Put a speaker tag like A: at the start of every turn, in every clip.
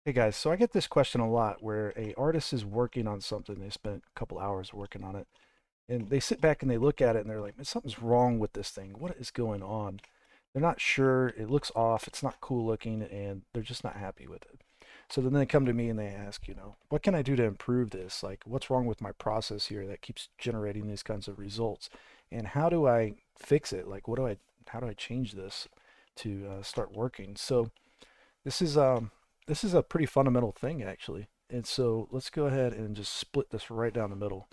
A: Hey guys, so I get this question a lot where a artist is working on something, they spent a couple hours working on it, and they sit back and they look at it and they're like, man, something's wrong with this thing. What is going on? They're not sure, it looks off, it's not cool looking, and they're just not happy with it. So then they come to me and they ask, what can I do to improve this? Like, what's wrong with my process here that keeps generating these kinds of results? And how do I fix it? Like, how do I change this to start working? So this is um this is a pretty fundamental thing actually. And so let's go ahead and just split this right down the middle.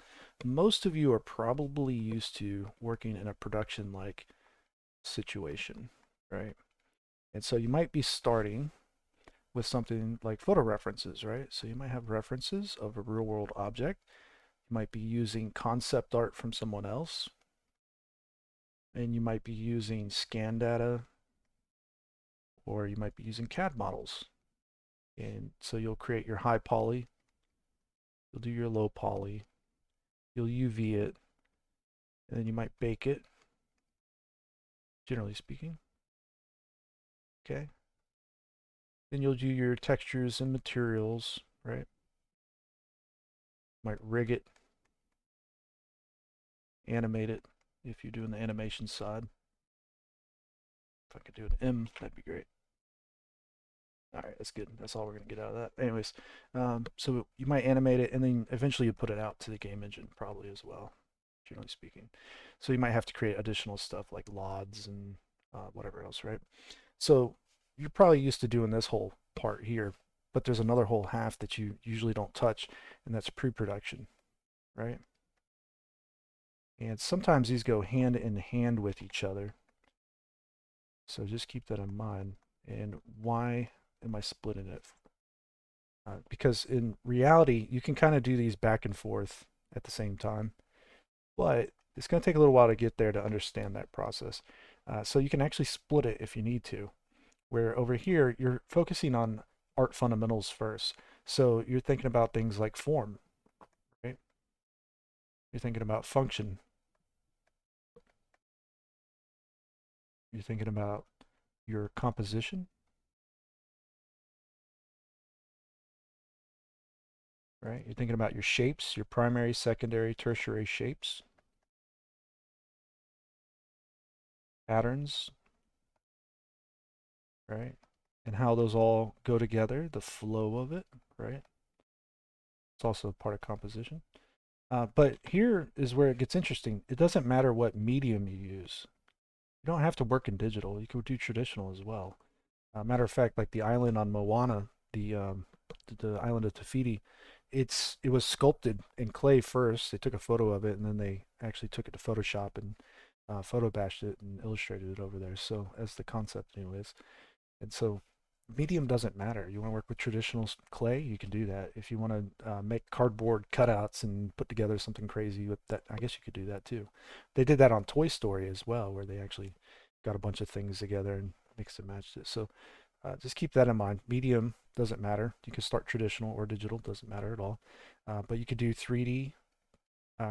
A: Most of you are probably used to working in a production like situation, right? And so you might be starting with something like photo references, right? So you might have references of a real world object. You might be using concept art from someone else, and you might be using scan data, or you might be using CAD models. And so you'll create your high poly, you'll do your low poly, you'll UV it, and then you might bake it, generally speaking. Okay. Then you'll do your textures and materials, right? Might rig it, animate it if you're doing the animation side. If I could do an M, that'd be great. All right, that's good. That's all we're going to get out of that. Anyways, so you might animate it, and then eventually you put it out to the game engine probably as well, generally speaking. So you might have to create additional stuff like LODs and whatever else, right? So you're probably used to doing this whole part here, but there's another whole half that you usually don't touch, and that's pre-production, right? And sometimes these go hand in hand with each other. So just keep that in mind. And why am I splitting it? Because in reality, you can kind of do these back and forth at the same time, but it's going to take a little while to get there to understand that process. So you can actually split it if you need to, where over here, you're focusing on art fundamentals first. So you're thinking about things like form, right? You're thinking about function. You're thinking about your composition, right? You're thinking about your shapes, your primary, secondary, tertiary shapes, patterns, right? And how those all go together, the flow of it, right? It's also part of composition. But here is where it gets interesting. It doesn't matter what medium you use. You don't have to work in digital. You can do traditional as well. Matter of fact, like the island on Moana, the island of Tafiti, it was sculpted in clay first. They took a photo of it, and then they actually took it to Photoshop and photo bashed it and illustrated it over there. So as the concept, anyways. And so medium doesn't matter. You want to work with traditional clay, you can do that. If you want to make cardboard cutouts and put together something crazy with that, I guess you could do that too. They did that on Toy Story as well, where they actually got a bunch of things together and mixed and matched it. So just keep that in mind. Medium doesn't matter. You can start traditional or digital, doesn't matter at all. But you could do 3D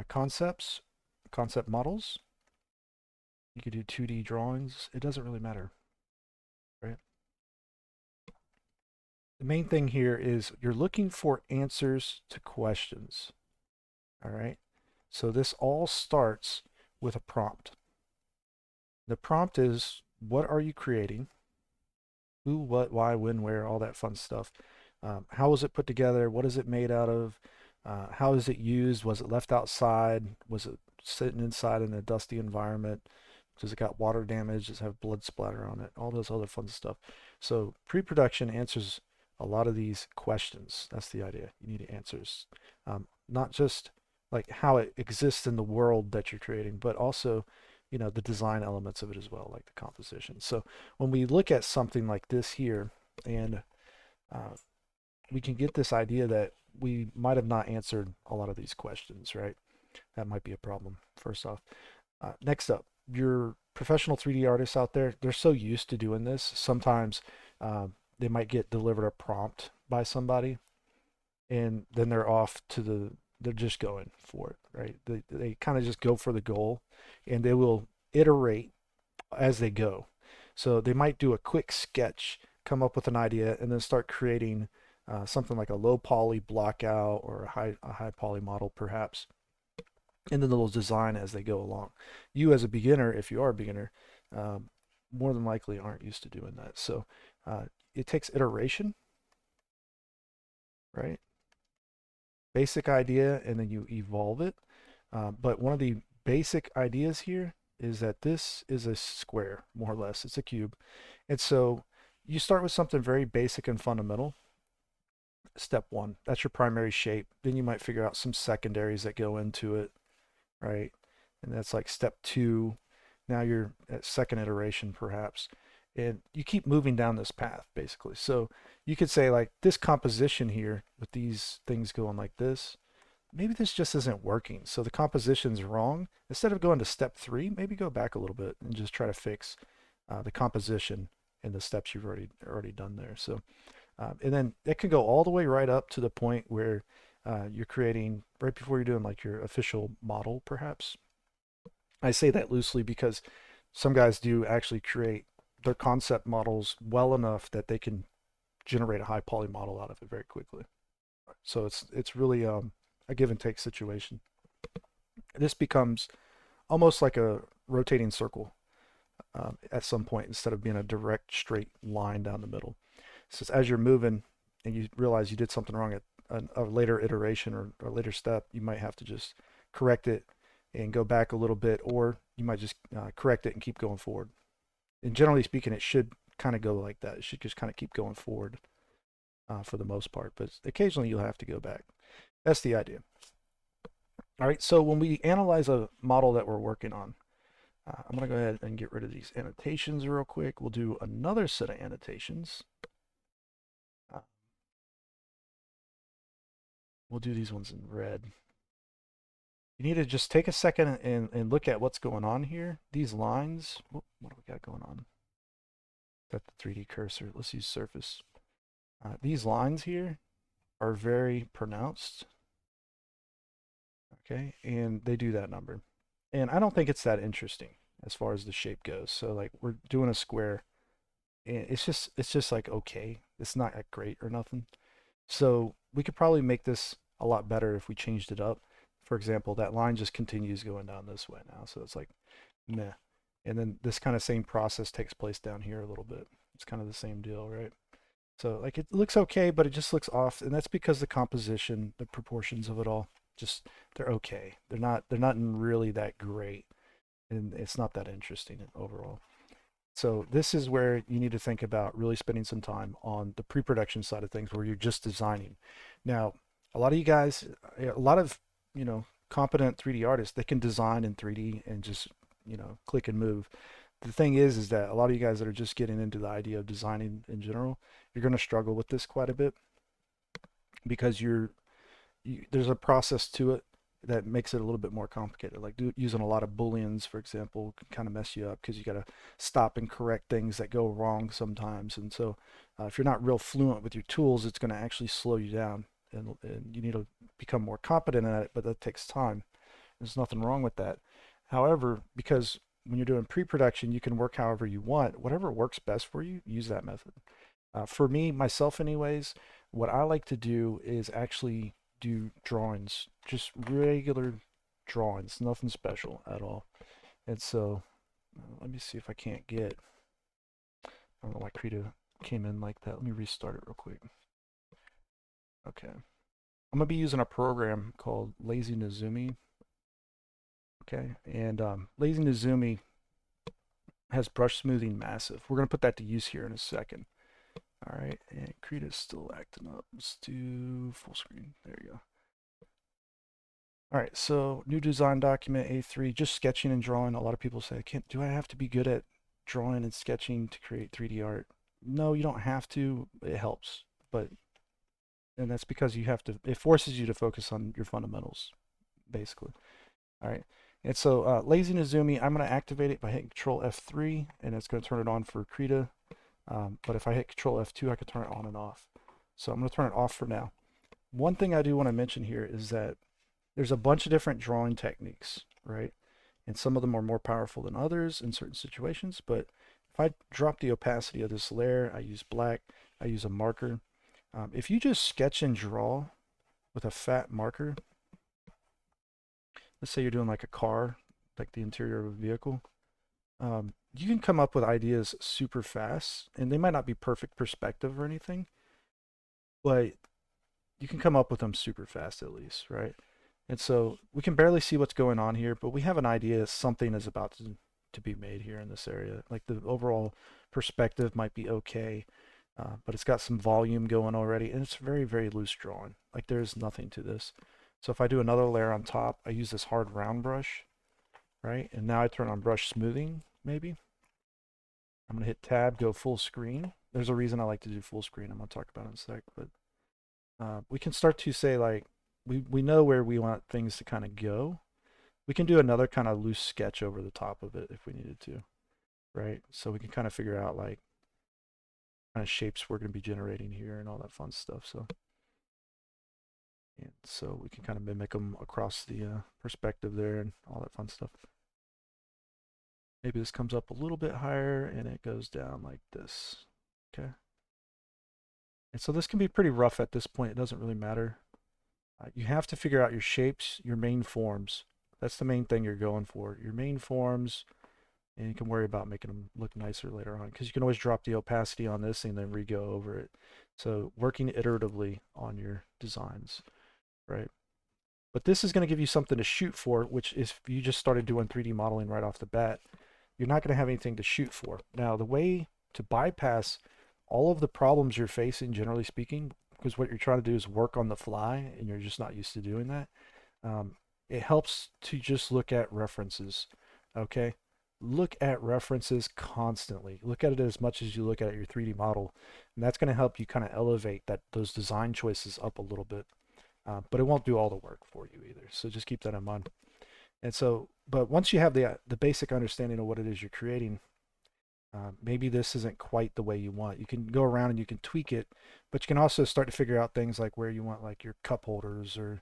A: concepts, concept models. You could do 2D drawings. It doesn't really matter, right? The main thing here is you're looking for answers to questions. All right. So this all starts with a prompt. The prompt is, what are you creating? Who, what, why, when, where, all that fun stuff. How was it put together? What is it made out of? How is it used? Was it left outside? Was it sitting inside in a dusty environment? Does it got water damage? Does it have blood splatter on it? All those other fun stuff. So pre-production answers a lot of these questions. That's the idea. You need answers. Not just like how it exists in the world that you're creating, but also, the design elements of it as well, like the composition. So when we look at something like this here, and uh, we can get this idea that we might have not answered a lot of these questions, right? That might be a problem, first off. Next up, your professional 3D artists out there, they're so used to doing this. Sometimes they might get delivered a prompt by somebody, and then they're just going for it, right? They kind of just go for the goal, and they will iterate as they go. So they might do a quick sketch, come up with an idea, and then start creating something like a low poly blockout or a high poly model perhaps, and then they'll design as they go along. You as a beginner, if you are a beginner, um, more than likely aren't used to doing that. So it takes iteration, right? Basic idea, and then you evolve it. But one of the basic ideas here is that this is a square, more or less. It's a cube. And so you start with something very basic and fundamental. Step one, that's your primary shape. Then you might figure out some secondaries that go into it, right? And that's like step two. Now you're at second iteration perhaps. And you keep moving down this path basically. So you could say like this composition here with these things going like this, maybe this just isn't working. So the composition's wrong. Instead of going to step three, maybe go back a little bit and just try to fix the composition and the steps you've already done there. So and then it can go all the way right up to the point where you're creating right before you're doing like your official model, perhaps. I say that loosely because some guys do actually create their concept models well enough that they can generate a high poly model out of it very quickly. So it's really a give and take situation. This becomes almost like a rotating circle at some point instead of being a direct straight line down the middle. So as you're moving and you realize you did something wrong at a later iteration or a later step, you might have to just correct it and go back a little bit, or you might just correct it and keep going forward. And generally speaking, it should kind of go like that. It should just kind of keep going forward for the most part, but occasionally you'll have to go back. That's the idea. All right, so when we analyze a model that we're working on, I'm going to go ahead and get rid of these annotations real quick. We'll do another set of annotations. We'll do these ones in red. You need to just take a second and look at what's going on here. These lines, what do we got going on? Got the 3D cursor. Let's use surface. These lines here are very pronounced. Okay, and they do that number. And I don't think it's that interesting as far as the shape goes. So like we're doing a square and it's just like okay. It's not that great or nothing. So we could probably make this a lot better if we changed it up. For example, that line just continues going down this way now. So it's like meh. And then this kind of same process takes place down here a little bit. It's kind of the same deal, right? So like it looks okay, but it just looks off, and that's because the composition, the proportions of it all, just they're okay. They're not really that great, and it's not that interesting overall. So this is where you need to think about really spending some time on the pre-production side of things where you're just designing. Now, a lot of you guys, a lot of, competent 3D artists, they can design in 3D and just, click and move. The thing is that a lot of you guys that are just getting into the idea of designing in general, you're going to struggle with this quite a bit because there's a process to it that makes it a little bit more complicated. Like using a lot of booleans, for example, can kind of mess you up because you got to stop and correct things that go wrong sometimes. And so if you're not real fluent with your tools, it's going to actually slow you down, and you need to become more competent at it, but that takes time. There's nothing wrong with that. However, because when you're doing pre-production, you can work however you want. Whatever works best for you, use that method. For me, myself anyways, what I like to do is actually do drawings, just regular drawings, nothing special at all. And so let me see if I can't get, I don't know why Krita came in like that. Let me restart it real quick. Okay. I'm going to be using a program called Lazy Nizumi. Okay. And Lazy Nizumi has brush smoothing massive. We're going to put that to use here in a second. All right, and Krita's still acting up. Let's do full screen. There you go. All right, so new design document A3, just sketching and drawing. A lot of people say, do I have to be good at drawing and sketching to create 3D art? No, you don't have to. It helps, and that's because it forces you to focus on your fundamentals, basically. All right, and so Lazy Nizumi, I'm going to activate it by hitting Control F3, and it's going to turn it on for Krita. But if I hit Control F2, I can turn it on and off. So I'm going to turn it off for now. One thing I do want to mention here is that there's a bunch of different drawing techniques, right? And some of them are more powerful than others in certain situations. But if I drop the opacity of this layer, I use black, I use a marker. If you just sketch and draw with a fat marker, let's say you're doing like a car, like the interior of a vehicle, you can come up with ideas super fast, and they might not be perfect perspective or anything, but you can come up with them super fast at least, right? And so we can barely see what's going on here, but we have an idea something is about to be made here in this area. Like the overall perspective might be okay, but it's got some volume going already, and it's very, very loose drawing. Like there's nothing to this. So if I do another layer on top, I use this hard round brush, right? And now I turn on brush smoothing, maybe. I'm gonna hit tab, go full screen. There's a reason I like to do full screen. I'm gonna talk about it in a sec, but we can start to say like, we know where we want things to kind of go. We can do another kind of loose sketch over the top of it if we needed to, right? So we can kind of figure out like kind of shapes we're going to be generating here and all that fun stuff. So we can kind of mimic them across the perspective there and all that fun stuff. Maybe this comes up a little bit higher and it goes down like this. Okay. And so this can be pretty rough at this point. It doesn't really matter. You have to figure out your shapes, your main forms. That's the main thing you're going for. Your main forms, and you can worry about making them look nicer later on because you can always drop the opacity on this and then re-go over it. So working iteratively on your designs, right? But this is going to give you something to shoot for, which if you just started doing 3D modeling right off the bat, you're not going to have anything to shoot for. Now, the way to bypass all of the problems you're facing, generally speaking, because what you're trying to do is work on the fly and you're just not used to doing that, um, it helps to just look at references, okay? Look at references constantly. Look at it as much as you look at your 3D model, and that's going to help you kind of elevate those design choices up a little bit. But it won't do all the work for you either. So just keep that in mind. And so, but once you have the basic understanding of what it is you're creating, maybe this isn't quite the way you want. You can go around and you can tweak it, but you can also start to figure out things like where you want like your cup holders or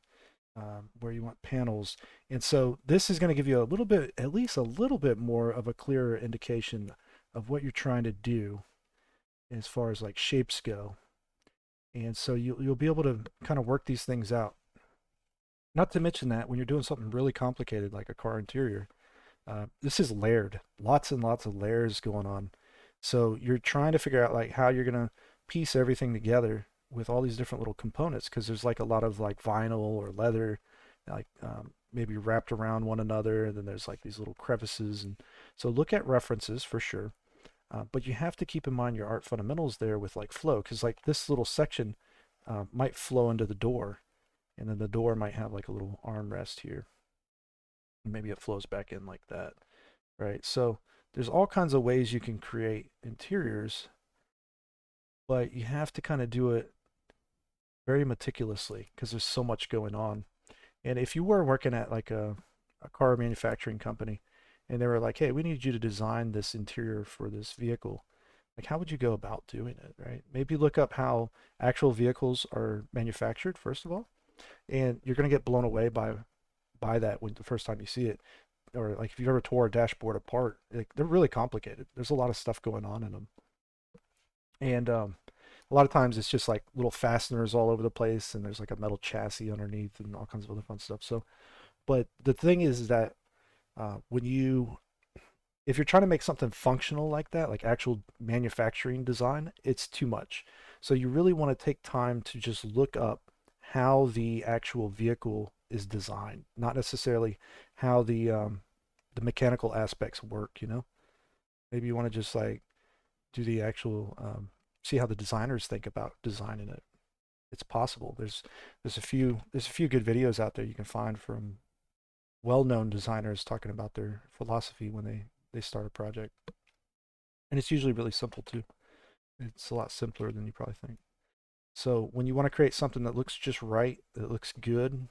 A: where you want panels. And so this is going to give you a little bit, at least a little bit more of a clearer indication of what you're trying to do as far as like shapes go. And so you'll be able to kind of work these things out. Not to mention that when you're doing something really complicated like a car interior, this is layered, lots and lots of layers going on. So you're trying to figure out like how you're gonna piece everything together with all these different little components because there's like a lot of like vinyl or leather, like maybe wrapped around one another. And then there's like these little crevices, and so look at references for sure. But you have to keep in mind your art fundamentals there with like flow because like this little section might flow into the door, and then the door might have like a little armrest here. Maybe it flows back in like that, right? So there's all kinds of ways you can create interiors, but you have to kind of do it very meticulously because there's so much going on. And if you were working at like a car manufacturing company and they were like, hey, we need you to design this interior for this vehicle, like how would you go about doing it, right? Maybe look up how actual vehicles are manufactured, first of all, and you're going to get blown away by that when the first time you see it. Or like if you've ever tore a dashboard apart, like they're really complicated. There's a lot of stuff going on in them, and a lot of times it's just like little fasteners all over the place, and there's like a metal chassis underneath, and all kinds of other fun stuff. So, but the thing is that when you if you're trying to make something functional like that, like actual manufacturing design, it's too much. So you really want to take time to just look up how the actual vehicle is designed, not necessarily how the mechanical aspects work, you know? Maybe you want to just like do the actual see how the designers think about designing it. It's possible. There's a few good videos out there you can find from well-known designers talking about their philosophy when they start a project. And it's usually really simple too. It's a lot simpler than you probably think. So when you want to create something that looks just right, that looks good,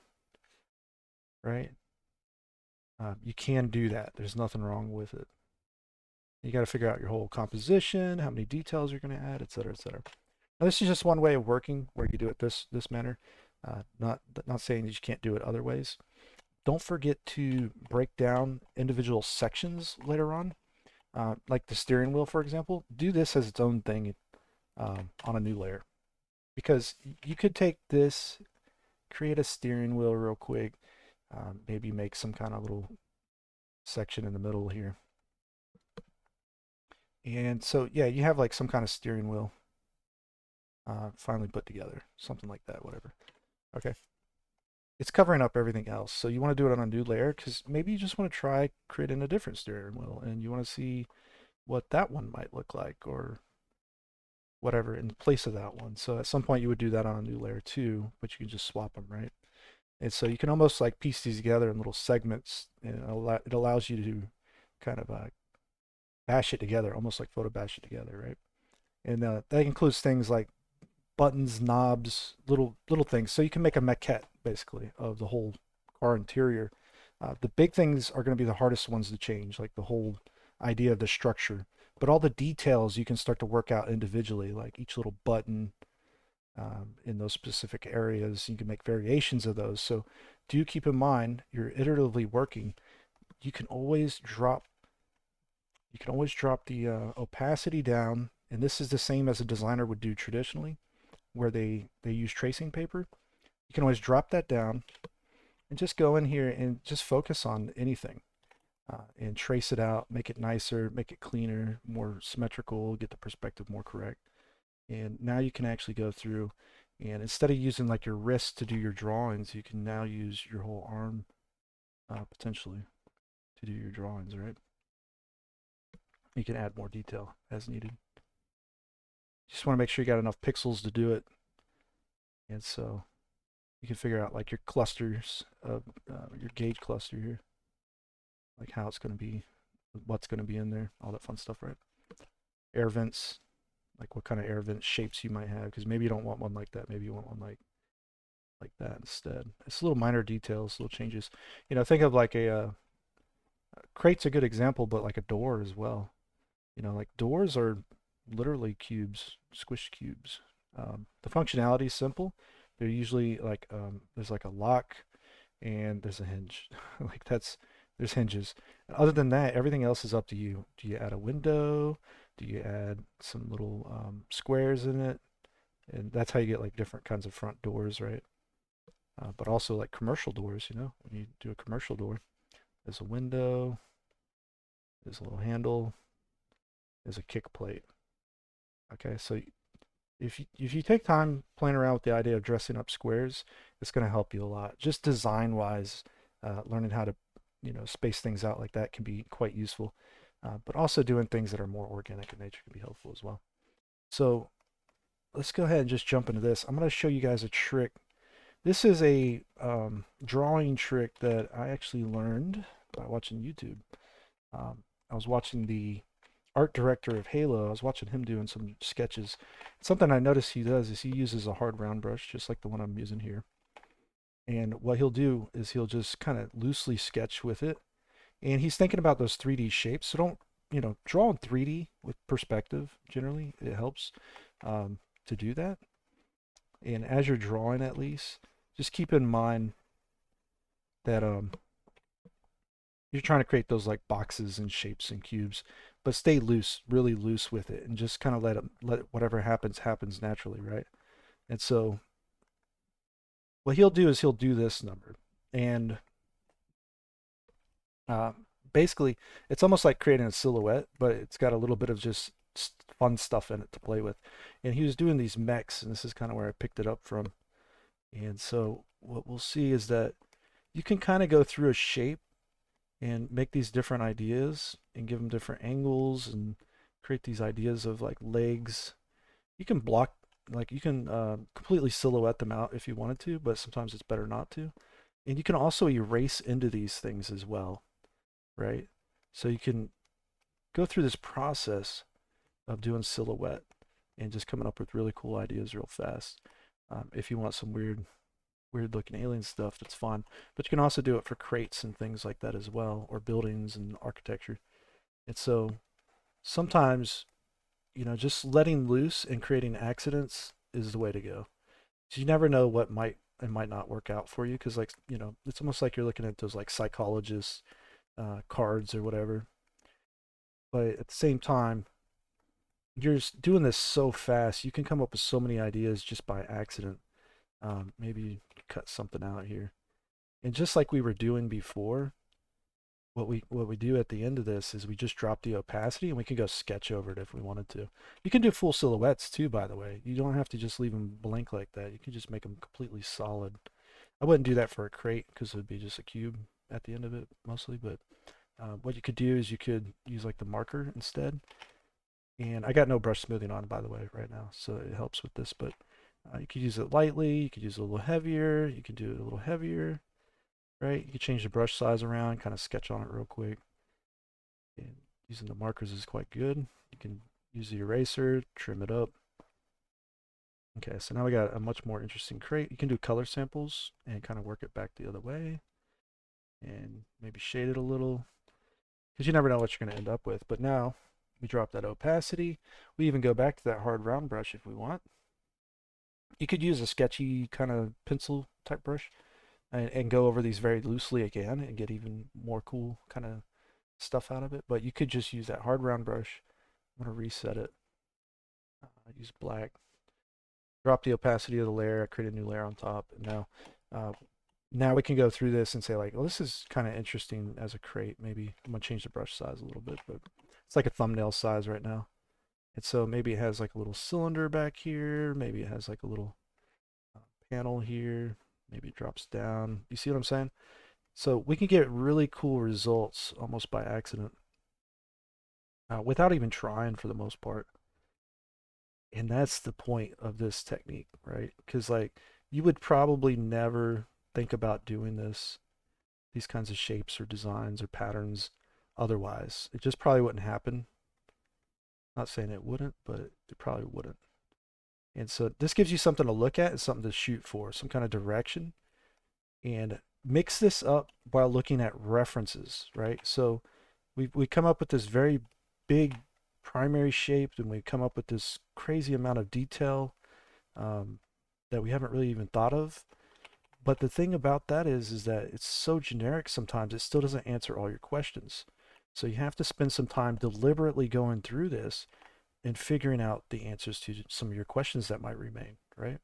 A: right? You can do that. There's nothing wrong with it. You got to figure out your whole composition, how many details you're going to add, et cetera, et cetera. Now, this is just one way of working where you do it this manner. Not saying that you can't do it other ways. Don't forget to break down individual sections later on, like the steering wheel, for example. Do this as its own thing on a new layer. because you could take this, create a steering wheel real quick, maybe make some kind of little section in the middle here. And so, yeah, you have like some kind of steering wheel finally put together, something like that, whatever. Okay. It's covering up everything else. So you want to do it on a new layer because maybe you just want to try creating a different steering wheel and you want to see what that one might look like or whatever in place of that one. So at some point you would do that on a new layer too, but you can just swap them, right? And so you can almost like piece these together in little segments, and it allows you to kind of bash it together, almost like photo bash it together, right? And that includes things like buttons, knobs, little things. So you can make a maquette basically of the whole car interior. The big things are going to be the hardest ones to change, like the whole idea of the structure. But all the details you can start to work out individually, like each little button in those specific areas. You can make variations of those. So do keep in mind you're iteratively working. You can always drop the opacity down, and this is the same as a designer would do traditionally, where they use tracing paper. You can always drop that down and just go in here and just focus on anything and trace it out, make it nicer, make it cleaner, more symmetrical, get the perspective more correct. And now you can actually go through and instead of using like your wrist to do your drawings, you can now use your whole arm potentially to do your drawings, right? You can add more detail as needed. You just want to make sure you got enough pixels to do it. And so you can figure out like your clusters of your gauge cluster here, like how it's going to be, what's going to be in there, all that fun stuff, right? Air vents, like what kind of air vent shapes you might have, because maybe you don't want one like that. Maybe you want one like that instead. It's little minor details, little changes. You know, think of like a crate's a good example, but like a door as well. You know, like doors are literally cubes, squished cubes. The functionality is simple. They're usually like there's like a lock and there's a hinge. Like there's hinges. Other than that, everything else is up to you. Do you add a window? Do you add some little squares in it? And that's how you get like different kinds of front doors, right? But also like commercial doors, you know, when you do a commercial door, there's a window, there's a little handle, there's a kick plate. Okay, so if you take time playing around with the idea of dressing up squares, it's going to help you a lot. Just design wise, learning how to space things out like that can be quite useful. But also doing things that are more organic in nature can be helpful as well. So let's go ahead and just jump into this. I'm going to show you guys a trick. This is a drawing trick that I actually learned by watching YouTube. I was watching the art director of Halo. I was watching him doing some sketches. Something I noticed he does is he uses a hard round brush, just like the one I'm using here. And what he'll do is he'll just kind of loosely sketch with it. And he's thinking about those 3D shapes. So don't, draw in 3D with perspective. Generally, it helps to do that. And as you're drawing, at least, just keep in mind that you're trying to create those like boxes and shapes and cubes, but stay loose, really loose with it, and just kind of let whatever happens naturally, right? And so what he'll do is he'll do this number, and uh, basically it's almost like creating a silhouette, but it's got a little bit of just fun stuff in it to play with. And he was doing these mechs, and this is kind of where I picked it up from. And so what we'll see is that you can kind of go through a shape and make these different ideas and give them different angles and create these ideas of like legs. You can block, like you can completely silhouette them out if you wanted to, but sometimes it's better not to. And you can also erase into these things as well, right? So you can go through this process of doing silhouette and just coming up with really cool ideas real fast. If you want some weird looking alien stuff, that's fun. But you can also do it for crates and things like that as well, or buildings and architecture. And so sometimes, just letting loose and creating accidents is the way to go. So you never know what might and might not work out for you because, like, it's almost like you're looking at those like psychologist cards or whatever. But at the same time, you're doing this so fast, you can come up with so many ideas just by accident. Maybe cut something out here. And just like we were doing before, what we do at the end of this is we just drop the opacity and we can go sketch over it if we wanted to. You can do full silhouettes too, by the way. You don't have to just leave them blank like that. You can just make them completely solid. I wouldn't do that for a crate because it would be just a cube at the end of it mostly, but what you could do is you could use like the marker instead. And I got no brush smoothing on, by the way, right now, so it helps with this, but you could use it lightly, you could use it a little heavier, you could do it a little heavier, right? You could change the brush size around, kind of sketch on it real quick. And using the markers is quite good. You can use the eraser, trim it up. Okay, so now we got a much more interesting crate. You can do color samples and kind of work it back the other way and maybe shade it a little because you never know what you're going to end up with. But now we drop that opacity. We even go back to that hard round brush if we want. You could use a sketchy kind of pencil type brush and go over these very loosely again and get even more cool kind of stuff out of it. But you could just use that hard round brush. I'm going to reset it. Use black. Drop the opacity of the layer. Create a new layer on top. And uh, now we can go through this and say like, well, this is kind of interesting as a crate. Maybe I'm going to change the brush size a little bit, but it's like a thumbnail size right now. And so maybe it has like a little cylinder back here. Maybe it has like a little panel here. Maybe it drops down. You see what I'm saying? So we can get really cool results almost by accident without even trying for the most part. And that's the point of this technique, right? Because like you would probably never think about doing these kinds of shapes or designs or patterns otherwise. It just probably wouldn't happen. Not saying it wouldn't, but it probably wouldn't. And so this gives you something to look at and something to shoot for, some kind of direction. And mix this up while looking at references, right? So we come up with this very big primary shape, and we come up with this crazy amount of detail um, that we haven't really even thought of. But the thing about that is that it's so generic sometimes it still doesn't answer all your questions. So you have to spend some time deliberately going through this and figuring out the answers to some of your questions that might remain, right?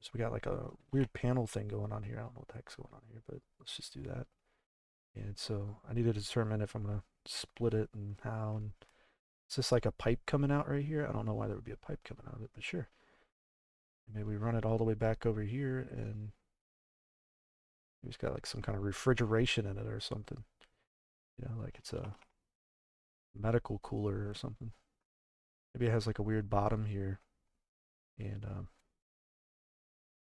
A: So we got like a weird panel thing going on here. I don't know what the heck's going on here, but let's just do that. And so I need to determine if I'm gonna split it and how. And is this like a pipe coming out right here? I don't know why there would be a pipe coming out of it, but sure. Maybe we run it all the way back over here and it's got like some kind of refrigeration in it or something. You know, like it's a medical cooler or something. Maybe it has like a weird bottom here and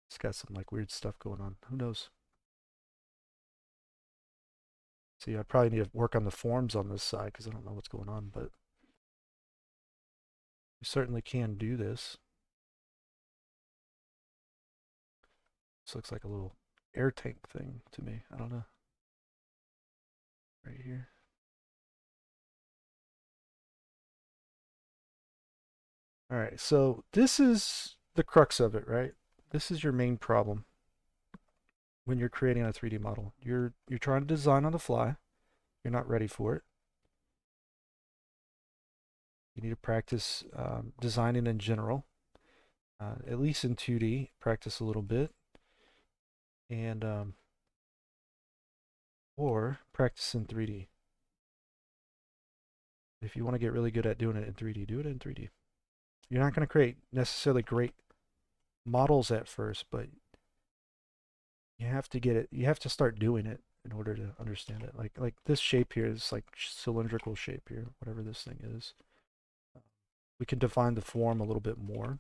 A: it's got some like weird stuff going on. Who knows? See, I probably need to work on the forms on this side because I don't know what's going on, but we certainly can do this. This looks like a little air tank thing to me. I don't know. Right here. All right, so this is the crux of it, right? This is your main problem when you're creating a 3D model. You're trying to design on the fly. You're not ready for it. You need to practice designing in general, at least in 2D. Practice a little bit, and or practice in 3D. If you want to get really good at doing it in 3D, do it in 3D. You're not going to create necessarily great models at first, but you have to get it. You have to start doing it in order to understand it. Like this shape here is like cylindrical shape here, whatever this thing is. We can define the form a little bit more,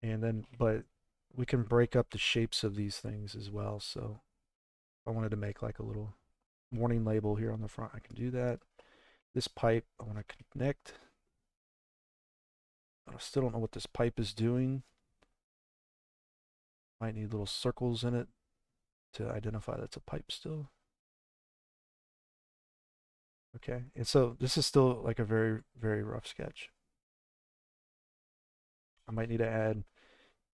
A: and then but we can break up the shapes of these things as well. So if I wanted to make like a little warning label here on the front, I can do that. This pipe I want to connect. I still don't know what this pipe is doing. Might need little circles in it to identify that's a pipe still. Okay, and so this is still like a very, very rough sketch. I might need to add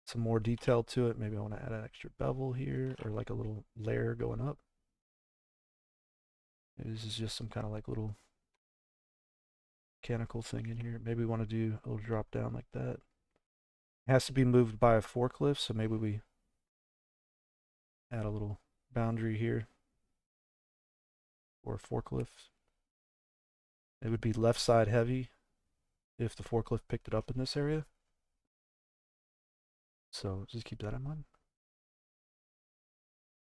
A: some more detail to it. Maybe I want to add an extra bevel here or like a little layer going up. Maybe this is just some kind of like little mechanical thing in here. Maybe we want to do a little drop down like that. It has to be moved by a forklift, so maybe we add a little boundary here for a forklift. It would be left side heavy if the forklift picked it up in this area. So just keep that in mind.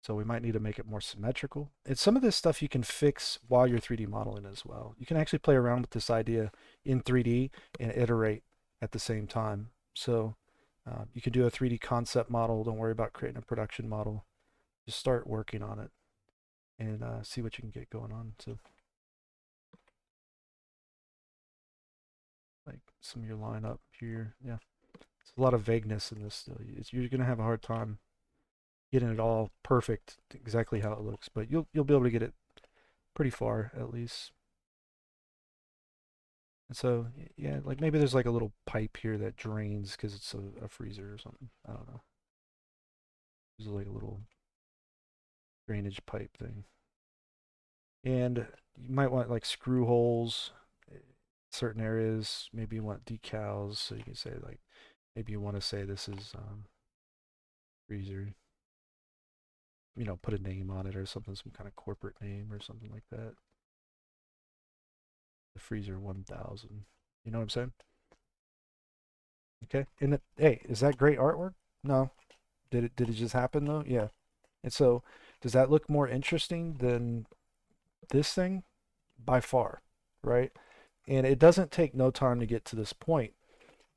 A: So we might need to make it more symmetrical. And some of this stuff you can fix while you're 3D modeling as well. You can actually play around with this idea in 3D and iterate at the same time. So you can do a 3D concept model. Don't worry about creating a production model. Just start working on it and see what you can get going on. So like some of your line up here. Yeah. There's a lot of vagueness in this still. You're going to have a hard time getting it all perfect exactly how it looks, but you'll be able to get it pretty far at least. And so yeah, like maybe there's like a little pipe here that drains because it's a freezer or something. I don't know. There's like a little drainage pipe thing. And you might want like screw holes in certain areas. Maybe you want decals, so you can say like maybe you want to say this is freezer. You know, put a name on it or something, some kind of corporate name or something like that. The freezer 1000. You know what I'm saying? Okay. And hey, is that great artwork? No. Did it just happen though? Yeah. And so does that look more interesting than this thing? By far, right? And it doesn't take no time to get to this point.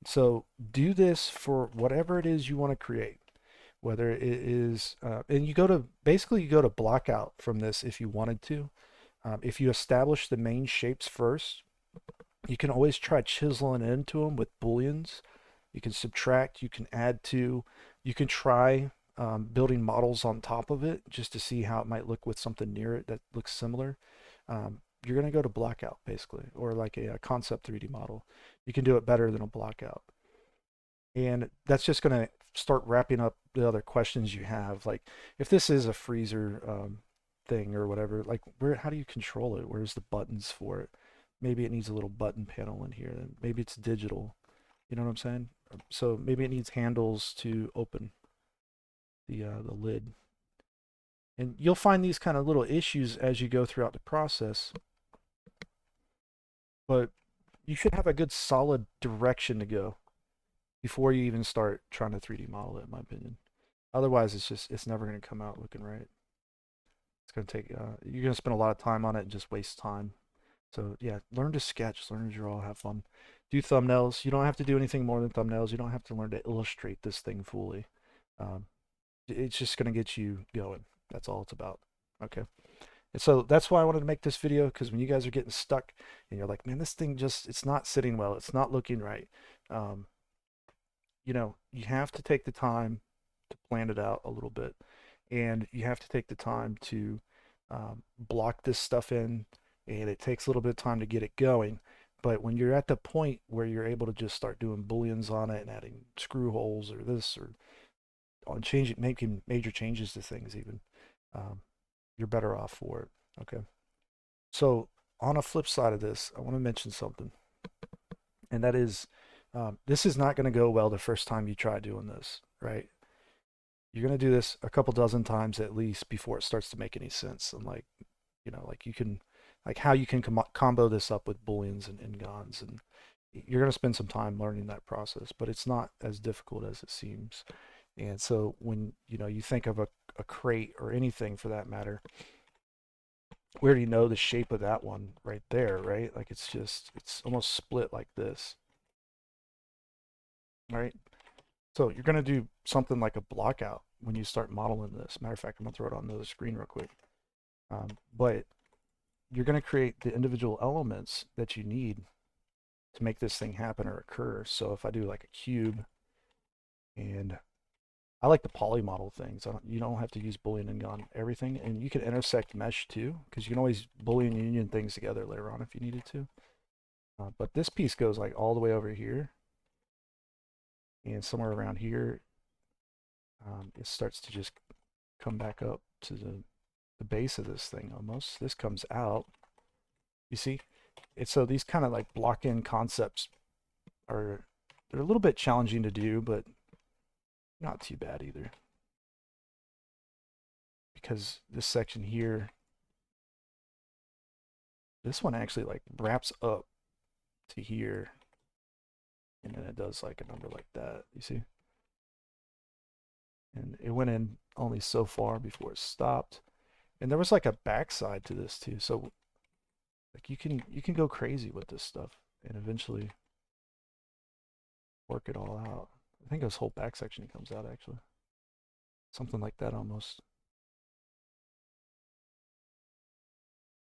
A: So do this for whatever it is you want to create, whether it is, and you go to, basically you go to blockout from this if you wanted to. If you establish the main shapes first, you can always try chiseling into them with booleans. You can subtract, you can add to, you can try building models on top of it just to see how it might look with something near it that looks similar. You're going to go to blockout basically, or like a concept 3D model. You can do it better than a blockout. And that's just going to start wrapping up the other questions you have. Like if this is a freezer thing or whatever, like how do you control it? Where's the buttons for it? Maybe it needs a little button panel in here. And maybe it's digital. You know what I'm saying? So maybe it needs handles to open the lid. And you'll find these kind of little issues as you go throughout the process. But you should have a good solid direction to go before you even start trying to 3D model it, in my opinion. Otherwise, it's never going to come out looking right. It's going to take, you're going to spend a lot of time on it and just waste time. So yeah, learn to sketch, learn to draw, have fun. Do thumbnails. You don't have to do anything more than thumbnails. You don't have to learn to illustrate this thing fully. Um, it's just going to get you going. That's all it's about. Okay. And so that's why I wanted to make this video, because when you guys are getting stuck and you're like, man, this thing just, it's not sitting well. It's not looking right. You know, you have to take the time to plan it out a little bit. And you have to take the time to block this stuff in. And it takes a little bit of time to get it going. But when you're at the point where you're able to just start doing booleans on it and adding screw holes or this or on changing, making major changes to things even, um, you're better off for it. Okay. So on a flip side of this, I want to mention something, and that is, this is not going to go well the first time you try doing this, right? You're going to do this a couple dozen times at least before it starts to make any sense. And like, you know, like you can, like how you can combo this up with booleans and ngons, and you're going to spend some time learning that process, but it's not as difficult as it seems. And so when, you know, you think of a crate or anything for that matter, we already know the shape of that one right there, right? Like it's just, it's almost split like this, right? So you're going to do something like a blockout when you start modeling this. Matter of fact, I'm going to throw it on the screen real quick. But you're going to create the individual elements that you need to make this thing happen or occur. So if I do like a cube, and I like the poly model things. You don't have to use Boolean and on everything. And you can intersect mesh too, because you can always Boolean union things together later on if you needed to. But this piece goes like all the way over here. And somewhere around here, it starts to just come back up to the base of this thing almost. This comes out. You see? So these kind of like block-in concepts they're a little bit challenging to do, but not too bad either. Because this section here, this one actually like wraps up to here, and then it does like a number like that, you see? And it went in only so far before it stopped. And there was like a backside to this too, so like you can go crazy with this stuff and eventually work it all out. I think this whole back section comes out actually. Something like that almost.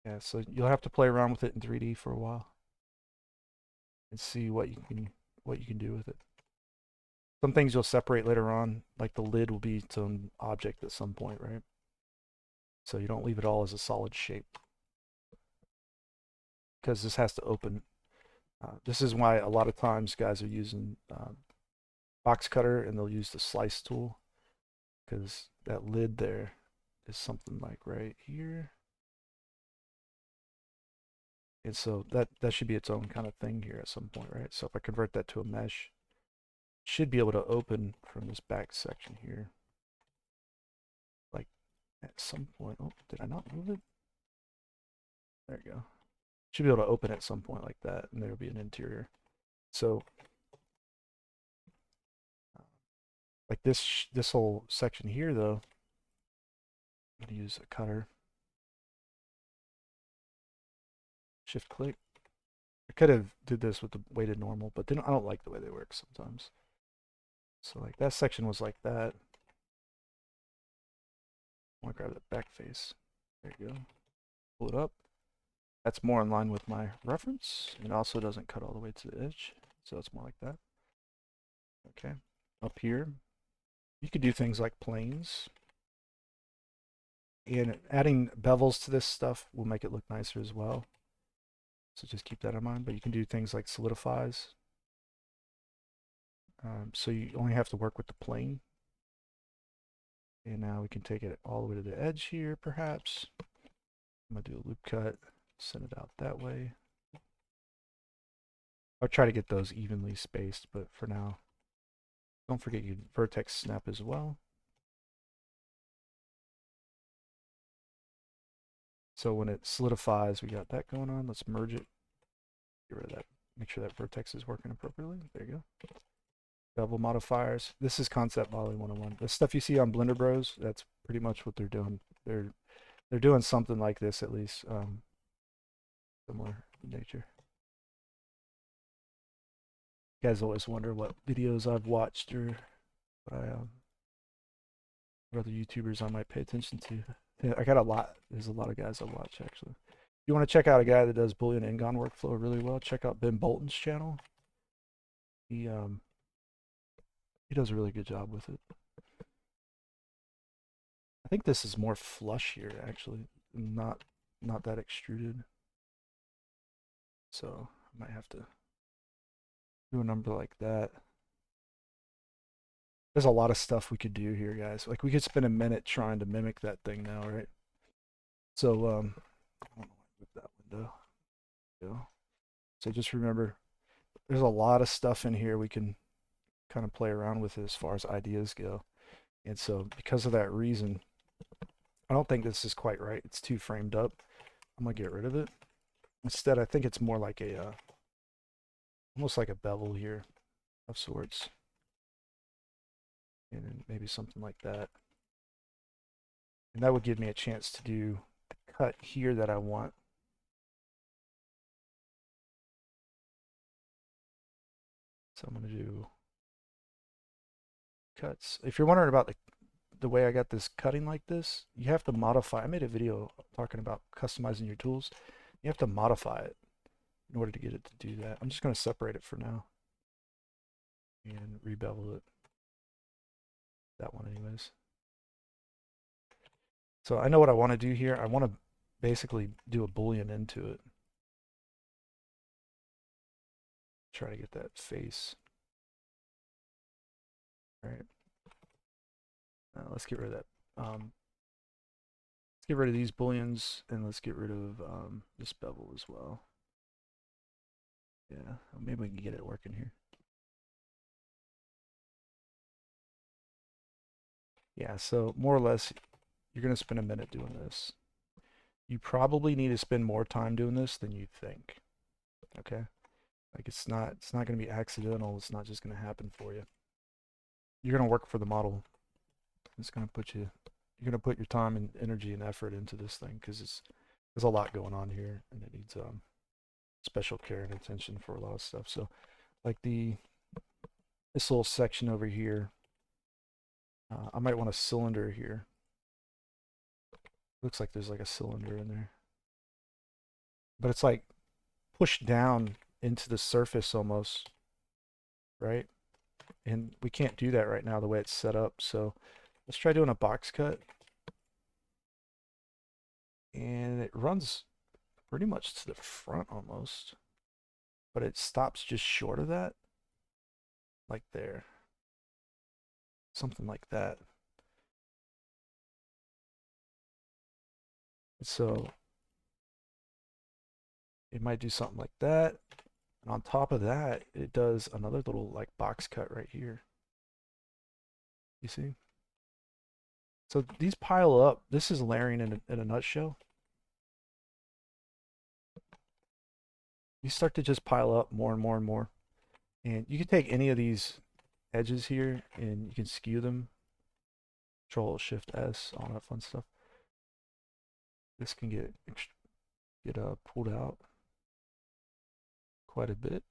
A: Yeah, so you'll have to play around with it in 3D for a while and see what you can do with it. Some things you'll separate later on, like the lid will be its own object at some point, right? So you don't leave it all as a solid shape because this has to open. This is why a lot of times guys are using box cutter and they'll use the slice tool because that lid there is something like right here. And so that should be its own kind of thing here at some point, right? So if I convert that to a mesh, it should be able to open from this back section here. Like at some point. Oh, did I not move it? There you go. Should be able to open at some point like that, and there'll be an interior. So like this whole section here though, I'm gonna use a cutter. Shift click. I could have did this with the weighted normal, but then I don't like the way they work sometimes. So like that section was like that. I want to grab the back face. There you go. Pull it up. That's more in line with my reference. It also doesn't cut all the way to the edge, so it's more like that. Okay. Up here, you could do things like planes. And adding bevels to this stuff will make it look nicer as well. So just keep that in mind. But you can do things like solidifies. So you only have to work with the plane. And now we can take it all the way to the edge here, perhaps. I'm going to do a loop cut, send it out that way. I'll try to get those evenly spaced, but for now, don't forget you vertex snap as well. So when it solidifies, we got that going on. Let's merge it. Get rid of that. Make sure that vertex is working appropriately. There you go. Bevel modifiers. This is concept modeling 101. The stuff you see on Blender Bros, that's pretty much what they're doing. They're doing something like this at least, similar in nature. You guys always wonder what videos I've watched or what other YouTubers I might pay attention to. Yeah, I got a lot. There's a lot of guys I watch actually. If you want to check out a guy that does Boolean Ngon workflow really well, check out Ben Bolton's channel. He does a really good job with it. I think this is more flush here actually, not that extruded. So I might have to do a number like that. There's a lot of stuff we could do here, guys. Like we could spend a minute trying to mimic that thing now, right? So I don't know why I moved that window. Yeah. So just remember, there's a lot of stuff in here we can kind of play around with as far as ideas go. And so because of that reason, I don't think this is quite right. It's too framed up. I'm gonna get rid of it. Instead, I think it's more like a almost like a bevel here of sorts. And then maybe something like that. And that would give me a chance to do the cut here that I want. So I'm going to do cuts. If you're wondering about the way I got this cutting like this, you have to modify. I made a video talking about customizing your tools. You have to modify it in order to get it to do that. I'm just going to separate it for now and rebevel it. That one anyways. So I know what I want to do here. I want to basically do a boolean into it. Try to get that face. All right. Let's get rid of that. Let's get rid of these booleans and let's get rid of this bevel as well. Yeah, maybe we can get it working here. Yeah, so more or less, you're going to spend a minute doing this. You probably need to spend more time doing this than you think. Okay? Like it's not going to be accidental. It's not just going to happen for you. You're going to work for the model. It's going to put you you're going to put your time and energy and effort into this thing because there's a lot going on here and it needs special care and attention for a lot of stuff. So like this little section over here, I might want a cylinder here. Looks like there's like a cylinder in there. But it's like pushed down into the surface almost, right? And we can't do that right now the way it's set up. So let's try doing a box cut. And it runs pretty much to the front almost. But it stops just short of that. Like there. Something like that. So it might do something like that. And on top of that, it does another little like box cut right here. You see? So these pile up. This is layering in a nutshell. These start to just pile up more and more and more. And you can take any of these edges here and you can skew them. Control Shift S, all that fun stuff. This can get pulled out quite a bit.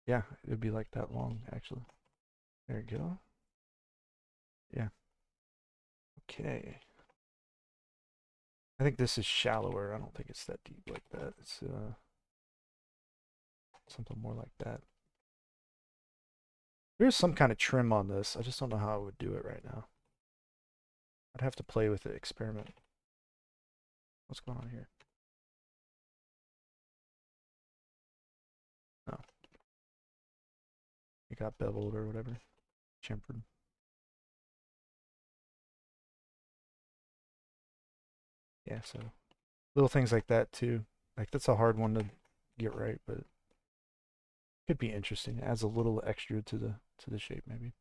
A: Yeah, it would be like that long actually. There you go. Yeah. Okay. I think this is shallower. I don't think it's that deep like that. It's something more like that. There's some kind of trim on this. I just don't know how I would do it right now. I'd have to play with it, experiment. What's going on here? Oh. It got beveled or whatever. Chamfered. Yeah, so little things like that too. Like that's a hard one to get right, but it could be interesting. It adds a little extra to the shape maybe.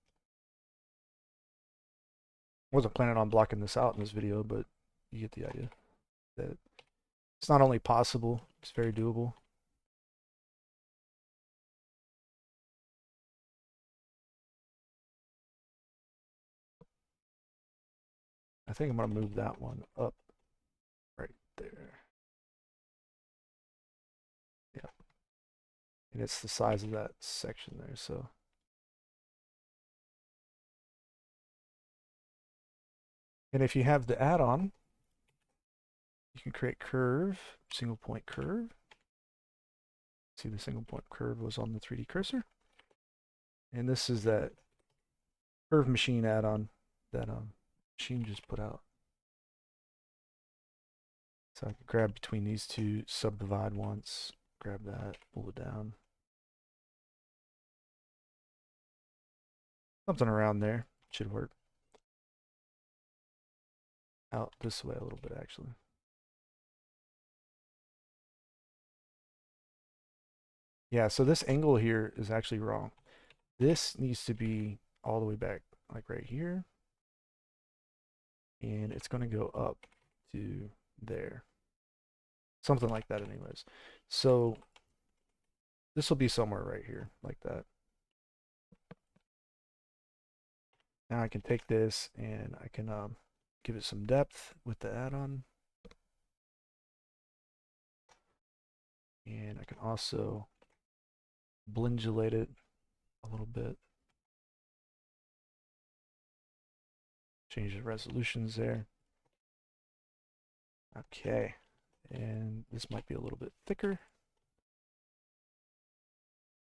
A: Wasn't planning on blocking this out in this video, but you get the idea. That it's not only possible, it's very doable. I think I'm gonna move that one up right there. Yeah. And it's the size of that section there, so. And if you have the add-on, you can create curve, single point curve. See, the single point curve was on the 3D cursor. And this is that curve machine add-on that machine just put out. So I can grab between these two, subdivide once, grab that, pull it down. Something around there should work. Out this way a little bit actually. Yeah, so this angle here is actually wrong. This needs to be all the way back, like right here. And it's going to go up to there. Something like that anyways. So this will be somewhere right here, like that. Now I can take this and I can give it some depth with the add-on. And I can also blendulate it a little bit. Change the resolutions there. Okay. And this might be a little bit thicker.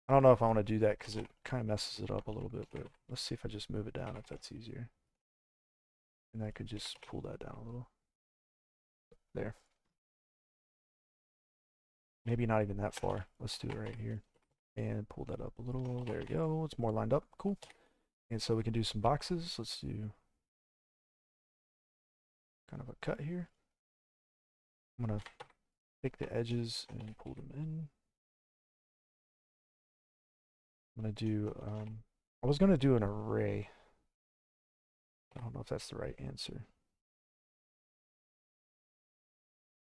A: I don't know if I want to do that because it kind of messes it up a little bit, but let's see if I just move it down if that's easier. And I could just pull that down a little. There. Maybe not even that far. Let's do it right here. And pull that up a little. There we go. It's more lined up. Cool. And so we can do some boxes. Let's do kind of a cut here. I'm going to take the edges and pull them in. I'm going to do, I was going to do an array. I don't know if that's the right answer.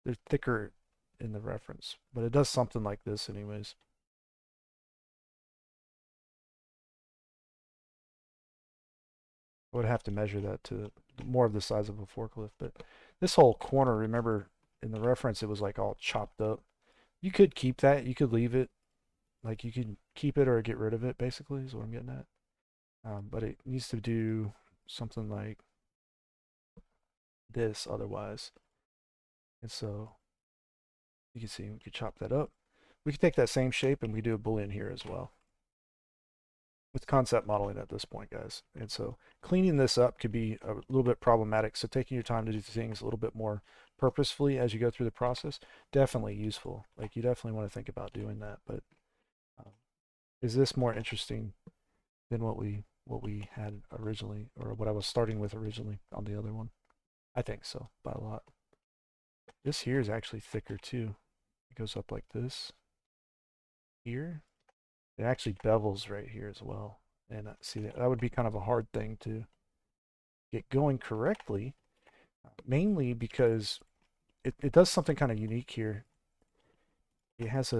A: They're thicker in the reference, but it does something like this anyways. I would have to measure that to more of the size of a forklift, but this whole corner, remember in the reference, it was like all chopped up. You could keep that, you could leave it, like you can keep it or get rid of it, basically, is what I'm getting at. But it needs to do something like this otherwise. And so you can see we could chop that up. We could take that same shape and we do a boolean here as well. With concept modeling at this point, guys. And so cleaning this up could be a little bit problematic. So taking your time to do things a little bit more purposefully as you go through the process, definitely useful. Like you definitely want to think about doing that. But um, is this more interesting than what we had originally, or what I was starting with originally on the other one? I think so, by a lot. This here is actually thicker too. It goes up like this here. It actually bevels right here as well. And see, that would be kind of a hard thing to get going correctly, mainly because it does something kind of unique here. It has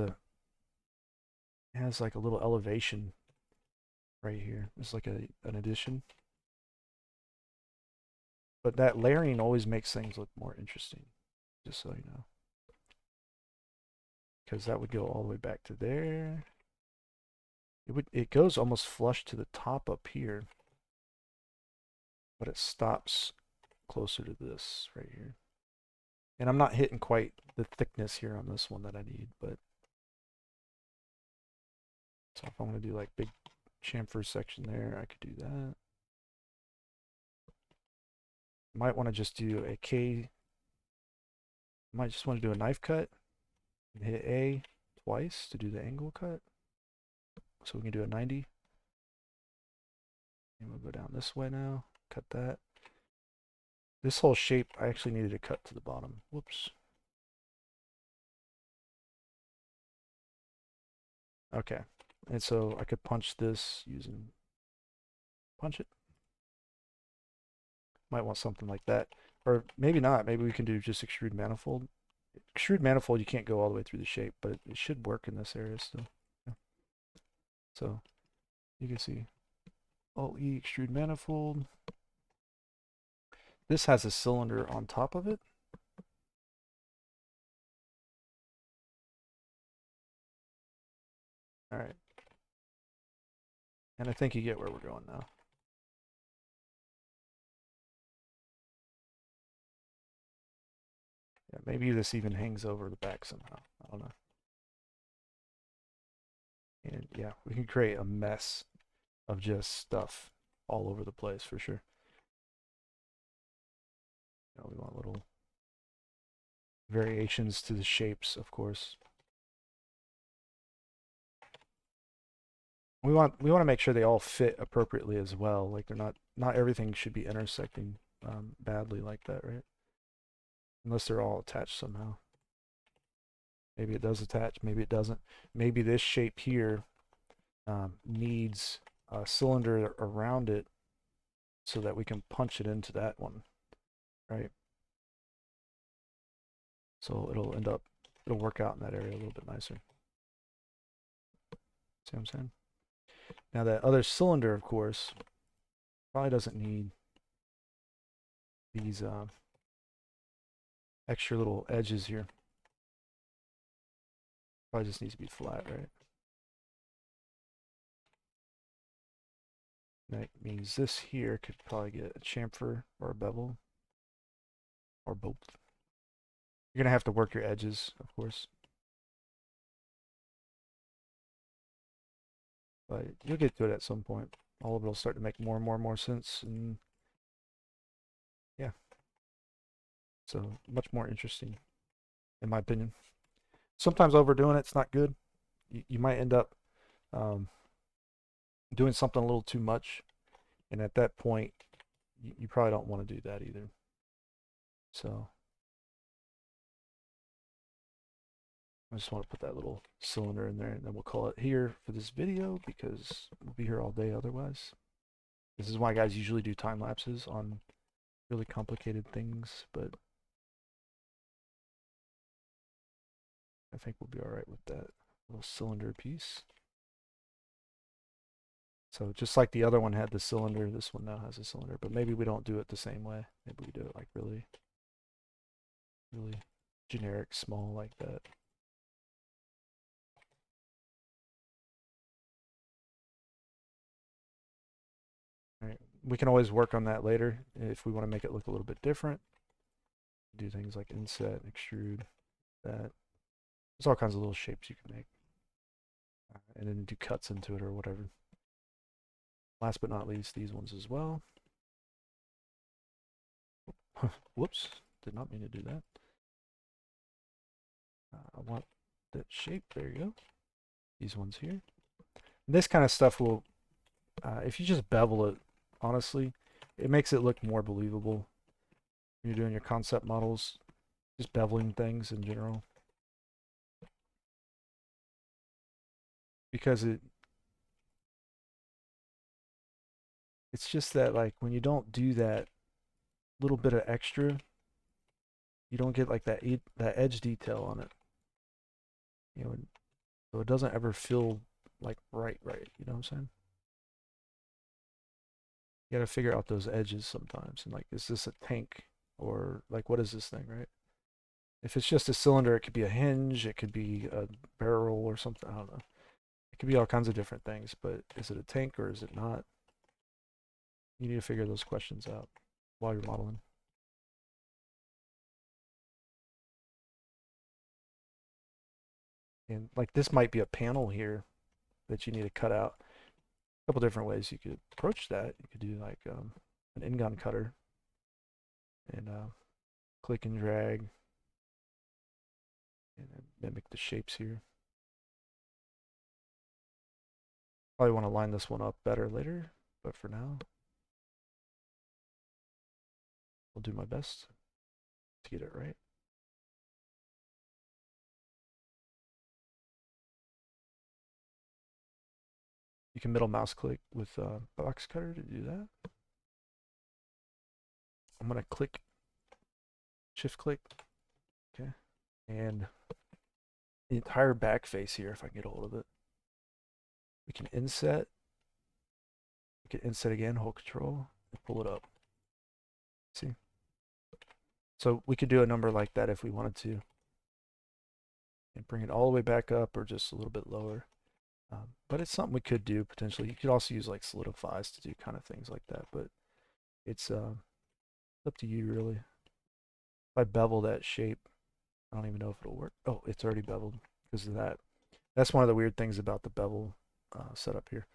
A: like a little elevation right here. It's like an addition. But that layering always makes things look more interesting, just so you know. Because that would go all the way back to there. It goes almost flush to the top up here, but it stops closer to this right here. And I'm not hitting quite the thickness here on this one that I need, but so if I want to do like big chamfer section there, I could do that. Might want to just do a K. Might just want to do a knife cut and hit A twice to do the angle cut. So we can do a 90. And we'll go down this way now. Cut that. This whole shape, I actually needed to cut to the bottom. Whoops. Okay. And so I could punch this using punch it. Might want something like that. Or maybe not. Maybe we can do just extrude manifold. Extrude manifold, you can't go all the way through the shape, but it should work in this area still. Yeah. So you can see Alt-E extrude manifold. This has a cylinder on top of it. All right. And I think you get where we're going now. Yeah, maybe this even hangs over the back somehow. I don't know. And yeah, we can create a mess of just stuff all over the place for sure. You know, we want little variations to the shapes, of course. We want to make sure they all fit appropriately as well. Like they're not everything should be intersecting badly like that, right? Unless they're all attached somehow. Maybe it does attach, maybe it doesn't. Maybe this shape here needs a cylinder around it so that we can punch it into that one, right? So it'll work out in that area a little bit nicer. See what I'm saying? Now that other cylinder, of course, probably doesn't need these extra little edges here. Probably just needs to be flat, right? That means this here could probably get a chamfer or a bevel or both. You're gonna have to work your edges, of course, but you'll get to it at some point. All of it will start to make more and more sense, and yeah, so much more interesting, in my opinion. Sometimes overdoing it's not good. You might end up doing something a little too much, and at that point, you probably don't want to do that either. So I just want to put that little cylinder in there, and then we'll call it here for this video because we'll be here all day otherwise. This is why guys usually do time lapses on really complicated things, but I think we'll be all right with that little cylinder piece. So just like the other one had the cylinder, this one now has a cylinder, but maybe we don't do it the same way. Maybe we do it like really, really generic, small like that. All right. We can always work on that later if we want to make it look a little bit different. Do things like inset, extrude, that. There's all kinds of little shapes you can make. And then do cuts into it or whatever. Last but not least, these ones as well. Whoops, did not mean to do that. I want that shape, there you go. These ones here. And this kind of stuff will, if you just bevel it, honestly, it makes it look more believable when you're doing your concept models, just beveling things in general. Because it's just that like when you don't do that little bit of extra, you don't get like that edge detail on it. You know, so it doesn't ever feel like right, you know what I'm saying? You gotta figure out those edges sometimes, and like, is this a tank or like what is this thing, right? If it's just a cylinder, it could be a hinge, it could be a barrel or something, I don't know. It could be all kinds of different things, but is it a tank or is it not? You need to figure those questions out while you're modeling. And like this might be a panel here that you need to cut out. A couple different ways you could approach that. You could do like an in-gun cutter and click and drag and mimic the shapes here. Probably want to line this one up better later, but for now, I'll do my best to get it right. You can middle mouse click with box cutter to do that. I'm going to click, shift click, okay, and the entire back face here, if I can get a hold of it. We can inset, again, hold control, and pull it up. See? So we could do a number like that if we wanted to. And bring it all the way back up or just a little bit lower. But it's something we could do potentially. You could also use like solidifies to do kind of things like that, but it's up to you really. If I bevel that shape, I don't even know if it'll work. Oh, it's already beveled because of that. That's one of the weird things about the bevel setup here.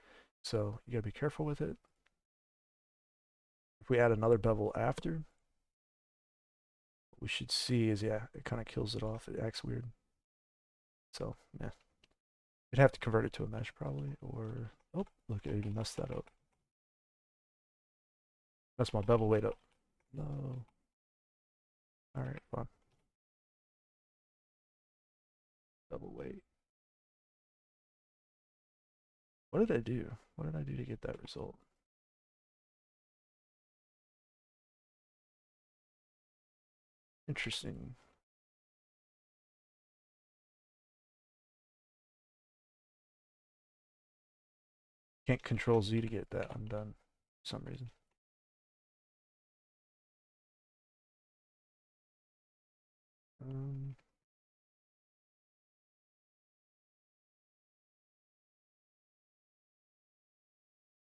A: So you gotta be careful with it. If we add another bevel after, what we should see is, yeah, it kind of kills it off. It acts weird. So, yeah. You'd have to convert it to a mesh probably, or, oh, look, I even messed that up. That's my bevel weight up. No. All right, fine. Bevel weight. What did I do? What did I do to get that result? Interesting. Can't control Z to get that undone for some reason. Um,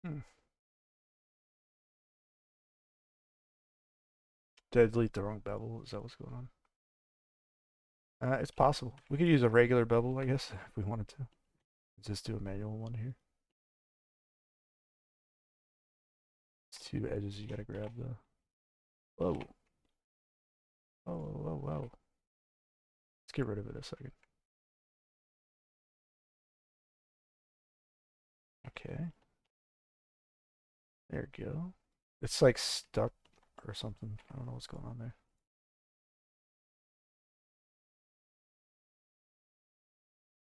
A: hmm. Did I delete the wrong bevel? Is that what's going on? It's possible. We could use a regular bevel, I guess, if we wanted to. Let's just do a manual one here. It's two edges you gotta grab though. Whoa. Whoa. Let's get rid of it a second. Okay. There we go. It's like stuck or something. I don't know what's going on there.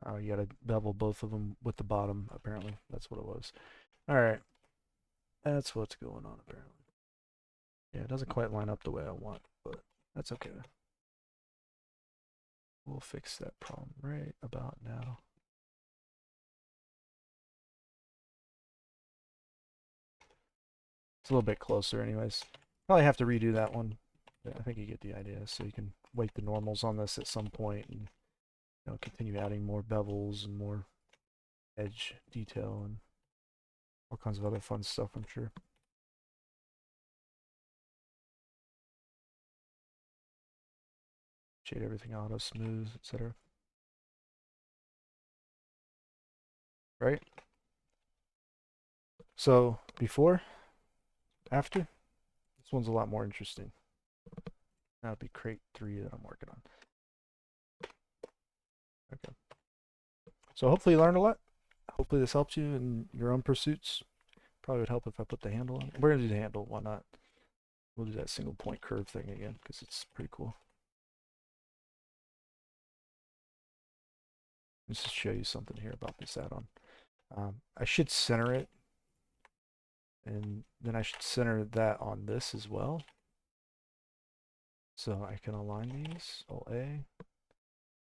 A: Oh, you gotta bevel both of them with the bottom, apparently. That's what it was. Alright, that's what's going on, apparently. Yeah, it doesn't quite line up the way I want, but that's okay. We'll fix that problem right about now. It's a little bit closer anyways. Probably have to redo that one. I think you get the idea. So you can weight the normals on this at some point and continue adding more bevels and more edge detail and all kinds of other fun stuff, I'm sure. Shade everything auto smooth, etc. Right? So before, after, this one's a lot more interesting. That would be crate 3 that I'm working on. Okay. So hopefully you learned a lot. Hopefully this helps you in your own pursuits. Probably would help if I put the handle on. We're going to do the handle, why not? We'll do that single point curve thing again because it's pretty cool. Let's just show you something here about this add-on. I should center it, and then I should center that on this as well. So I can align these, Alt A,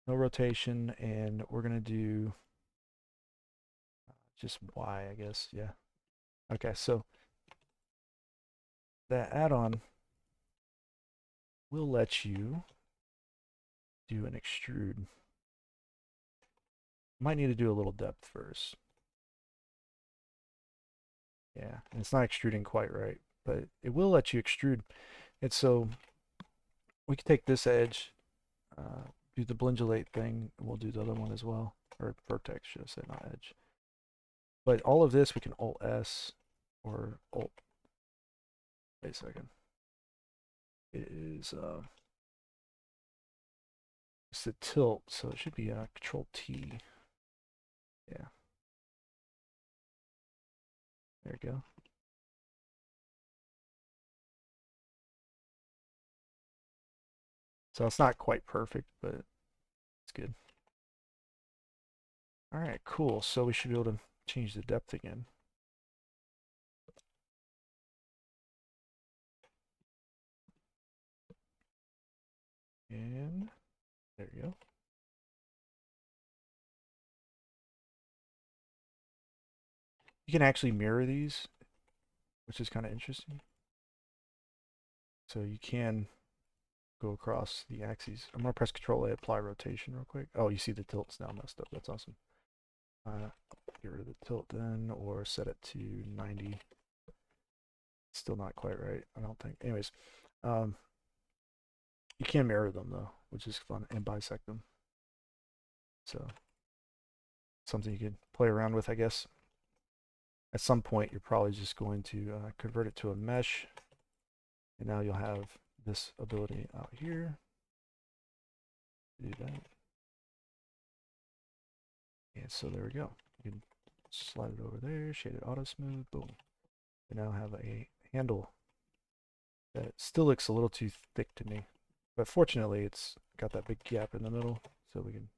A: no rotation, and we're going to do just Y, I guess, yeah. Okay, so that add-on will let you do an extrude. Might need to do a little depth first. Yeah, and it's not extruding quite right, but it will let you extrude. And so we can take this edge, do the blingulate thing, and we'll do the other one as well, or vertex, should I say, not edge. But all of this we can Alt S or Alt. Wait a second. It is it's the tilt, so it should be Control T. Yeah. There you go. So it's not quite perfect, but it's good. All right, cool. So we should be able to change the depth again. And there you go. You can actually mirror these, which is kind of interesting. So you can go across the axes. I'm going to press Control A, apply rotation real quick. Oh, you see the tilt's now messed up. That's awesome. Get rid of the tilt then, or set it to 90. Still not quite right, I don't think. Anyways, you can mirror them though, which is fun, and bisect them. So something you could play around with, I guess. At some point, you're probably just going to convert it to a mesh, and now you'll have this ability out here. Do that. And so there we go. You can slide it over there, shade it auto smooth, boom. We now have a handle that still looks a little too thick to me. But fortunately, it's got that big gap in the middle, so we can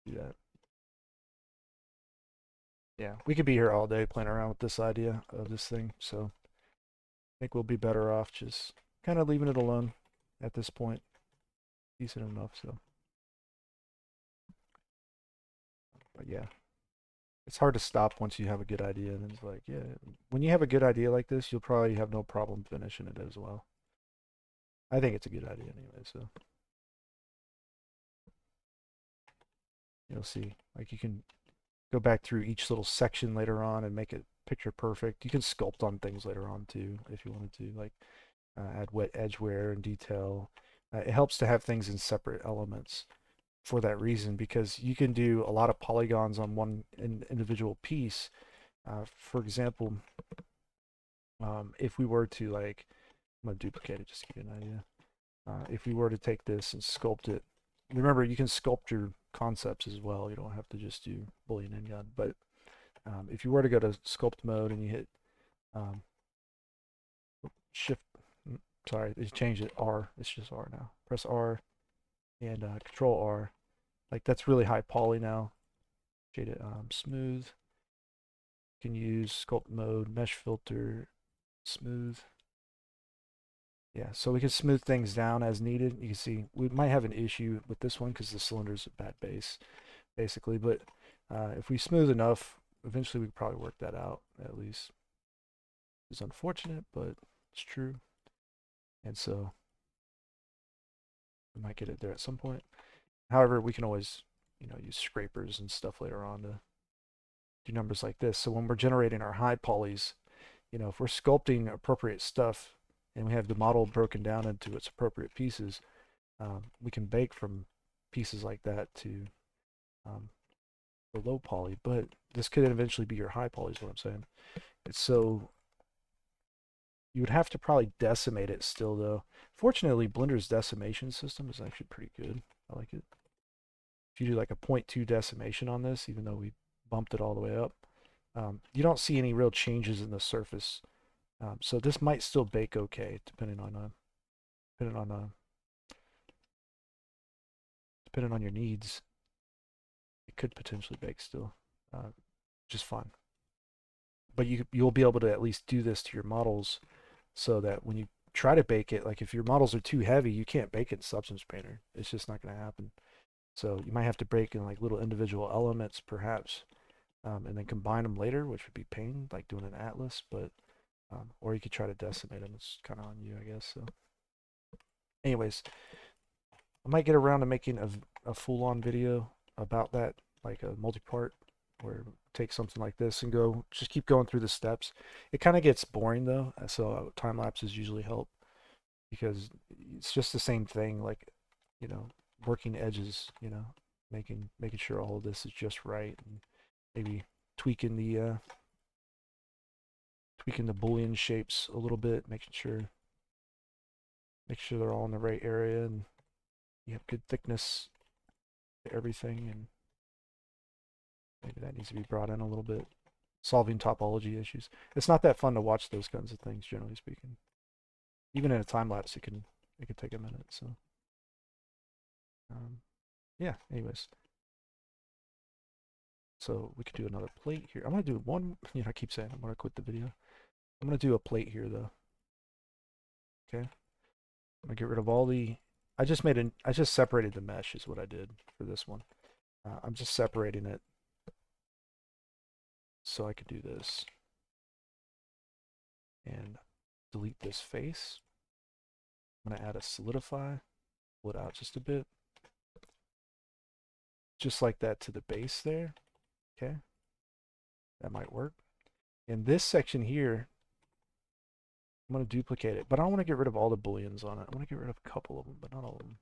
A: do that. Yeah, we could be here all day playing around with this idea of this thing, so I think we'll be better off just kind of leaving it alone at this point. Decent enough, so. But yeah, it's hard to stop once you have a good idea. And it's like, yeah, when you have a good idea like this, you'll probably have no problem finishing it as well. I think it's a good idea anyway, so. You'll see, like you can go back through each little section later on and make it picture perfect. You can sculpt on things later on too, if you wanted to, like add wet edge wear and detail. It helps to have things in separate elements for that reason, because you can do a lot of polygons on one individual piece. For example, if we were to like, I'm going to duplicate it just to give you an idea. If we were to take this and sculpt it, remember you can sculpt your concepts as well. You don't have to just do Boolean and gun. But if you were to go to sculpt mode and you hit shift, sorry, they changed it, R. It's just R now. Press R and Control R. Like that's really high poly now. Shade it smooth. You can use sculpt mode, mesh filter, smooth. Yeah, so we can smooth things down as needed. You can see we might have an issue with this one because the cylinder's a bad base, basically. But if we smooth enough, eventually we can probably work that out at least. It's unfortunate, but it's true. And so we might get it there at some point. However, we can always, use scrapers and stuff later on to do numbers like this. So when we're generating our high polys, if we're sculpting appropriate stuff and we have the model broken down into its appropriate pieces, we can bake from pieces like that to the low poly. But this could eventually be your high poly is what I'm saying. So you would have to probably decimate it still, though. Fortunately, Blender's decimation system is actually pretty good. I like it. If you do like a 0.2 decimation on this, even though we bumped it all the way up, you don't see any real changes in the surface. So this might still bake okay, depending on depending on depending on your needs. It could potentially bake still, just fine. But you'll be able to at least do this to your models, so that when you try to bake it, like if your models are too heavy, you can't bake it in Substance Painter. It's just not going to happen. So you might have to break in like little individual elements, perhaps, and then combine them later, which would be pain, like doing an atlas. But or you could try to decimate them. It's kind of on you, I guess. So, anyways, I might get around to making a full-on video about that, like a multi-part, where take something like this and go just keep going through the steps. It kind of gets boring though, so time lapses usually help because it's just the same thing, like working edges, making sure all of this is just right, and maybe tweaking the boolean shapes a little bit, make sure they're all in the right area and you have good thickness to everything, and maybe that needs to be brought in a little bit. Solving topology issues. It's not that fun to watch those kinds of things, generally speaking. Even in a time lapse, it can take a minute. So, yeah. Anyways, so we could do another plate here. I'm gonna do one. I keep saying I'm gonna quit the video. I'm gonna do a plate here though. Okay. I'm gonna get rid of all the. I just separated the mesh is what I did for this one. I'm just separating it so I could do this and delete this face. I'm gonna add a solidify, pull it out just a bit, just like that to the base there. Okay, that might work. In this section here, I'm going to duplicate it, but I don't want to get rid of all the booleans on it. I want to get rid of a couple of them, but not all of them.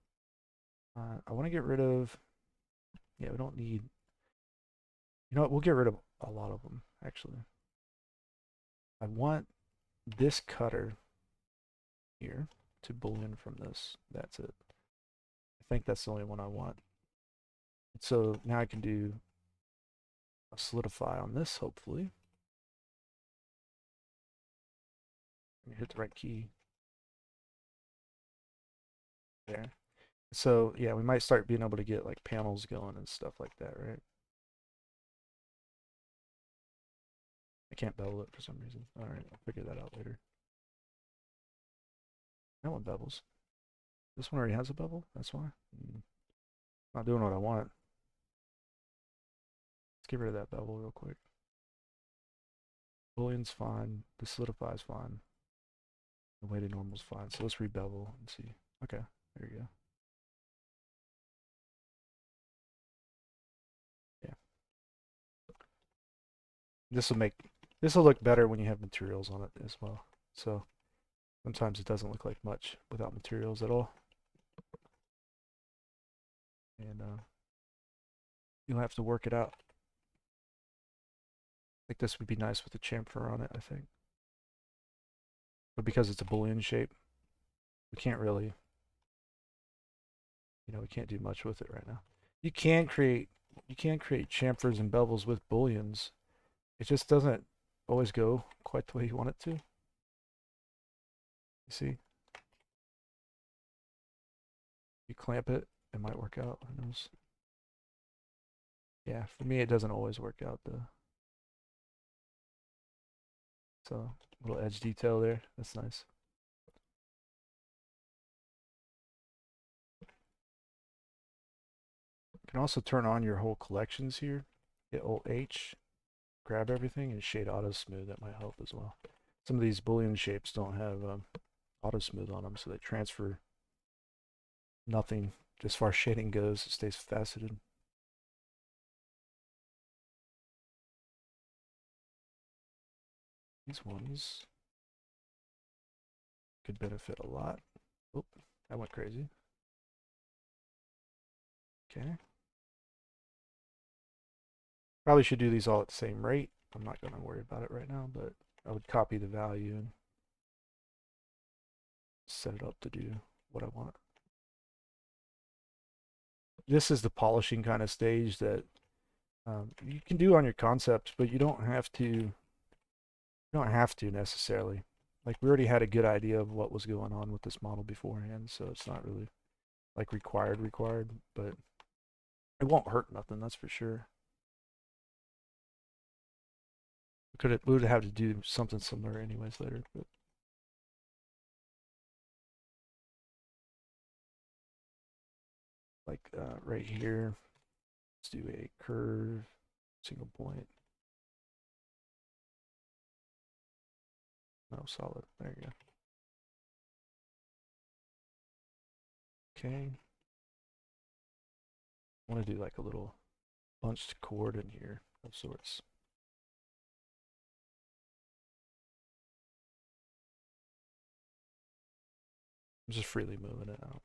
A: I want to get rid of, yeah, we don't need, we'll get rid of a lot of them, actually. I want this cutter here to boolean from this. That's it. I think that's the only one I want. So now I can do a solidify on this, hopefully. Hit the right key. There. So yeah, we might start being able to get like panels going and stuff like that, right? I can't bevel it for some reason. All right, I'll figure that out later. That one bevels. This one already has a bevel. That's why. Not doing what I want. Let's get rid of that bevel real quick. Boolean's fine. The solidify's fine. The weighted normal's fine. So let's rebevel and see. Okay, there you go. Yeah. This will look better when you have materials on it as well. So sometimes it doesn't look like much without materials at all. And you'll have to work it out. I think this would be nice with the chamfer on it, I think. But because it's a Boolean shape, we can't really, we can't do much with it right now. You can create chamfers and bevels with Booleans. It just doesn't always go quite the way you want it to. You see? You clamp it, it might work out, who knows? Yeah, for me it doesn't always work out though. So little edge detail there. That's nice. You can also turn on your whole collections here. Hit Alt H, grab everything, and shade auto smooth. That might help as well. Some of these Boolean shapes don't have auto smooth on them, so they transfer nothing as far as shading goes. It stays faceted. These ones could benefit a lot. Oh, that went crazy. Okay. Probably should do these all at the same rate. I'm not going to worry about it right now, but I would copy the value and set it up to do what I want. This is the polishing kind of stage that you can do on your concepts, but you don't have to. You don't have to necessarily. Like we already had a good idea of what was going on with this model beforehand, so it's not really like required, but it won't hurt nothing, that's for sure. We would have to do something similar anyways later, but like right here, let's do a curve, single point. No, solid. There you go. Okay. I want to do like a little bunched chord in here of sorts. I'm just freely moving it out.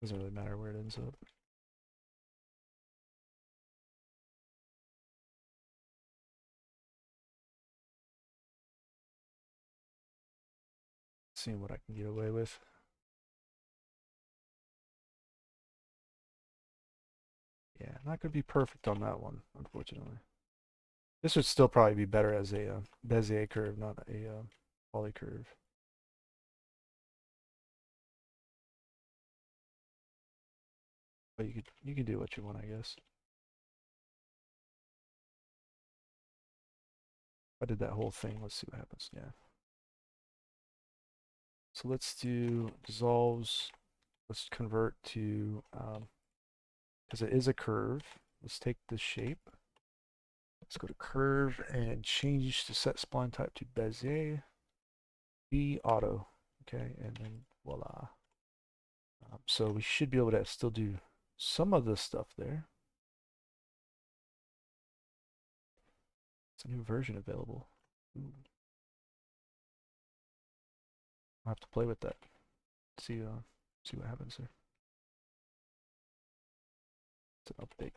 A: Doesn't really matter where it ends up. Seeing what I can get away with. Yeah, not going to be perfect on that one, unfortunately. This would still probably be better as a Bezier curve, not a poly curve. But you can do what you want, I guess. If I did that whole thing, let's see what happens. Yeah. So let's do dissolves. Let's convert to, because it is a curve. Let's take the shape. Let's go to curve and change to set spline type to Bezier. Be auto. Okay, and then voila. So we should be able to still do some of this stuff there. It's a new version available. Ooh. I'll have to play with that. See what happens there. It's an update.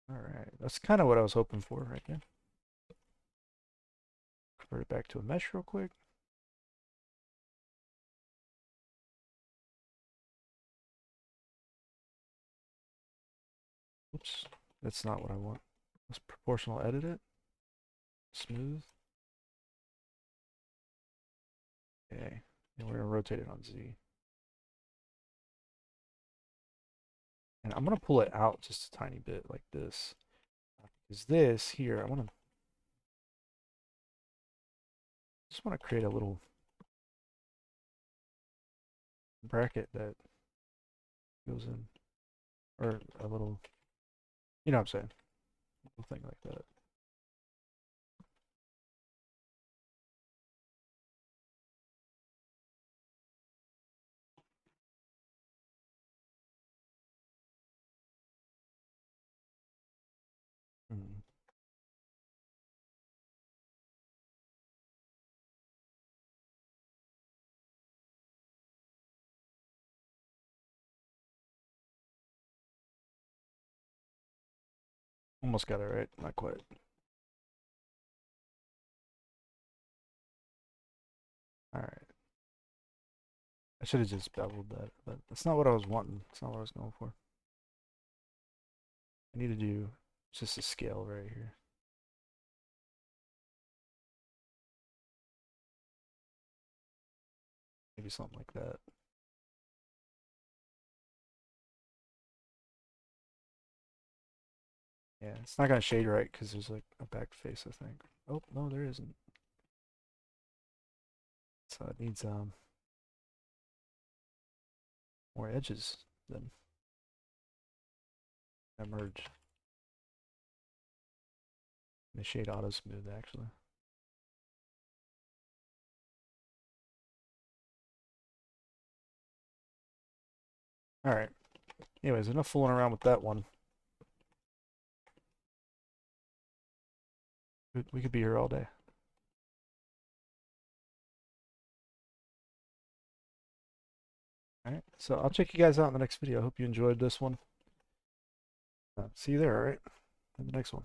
A: All right, that's kind of what I was hoping for right there. Convert it back to a mesh real quick. Oops, that's not what I want. Let's proportional edit it. Smooth. Okay, and we're gonna rotate it on Z. And I'm gonna pull it out just a tiny bit like this. Because this here, I just want to create a little bracket that goes in, or a little, you know what I'm saying, a little thing like that. Mm. Almost got it right, not quite. All right. I should have just beveled that, but that's not what I was wanting. That's not what I was going for. I need to do just a scale right here. Maybe something like that. Yeah, it's not gonna shade right because there's like a back face, I think. Oh, no, there isn't. So it needs more edges than emerge. The shade auto smooth actually. All right. Anyways, enough fooling around with that one. We could be here all day. All right. So I'll check you guys out in the next video. I hope you enjoyed this one. See you there, all right? In the next one.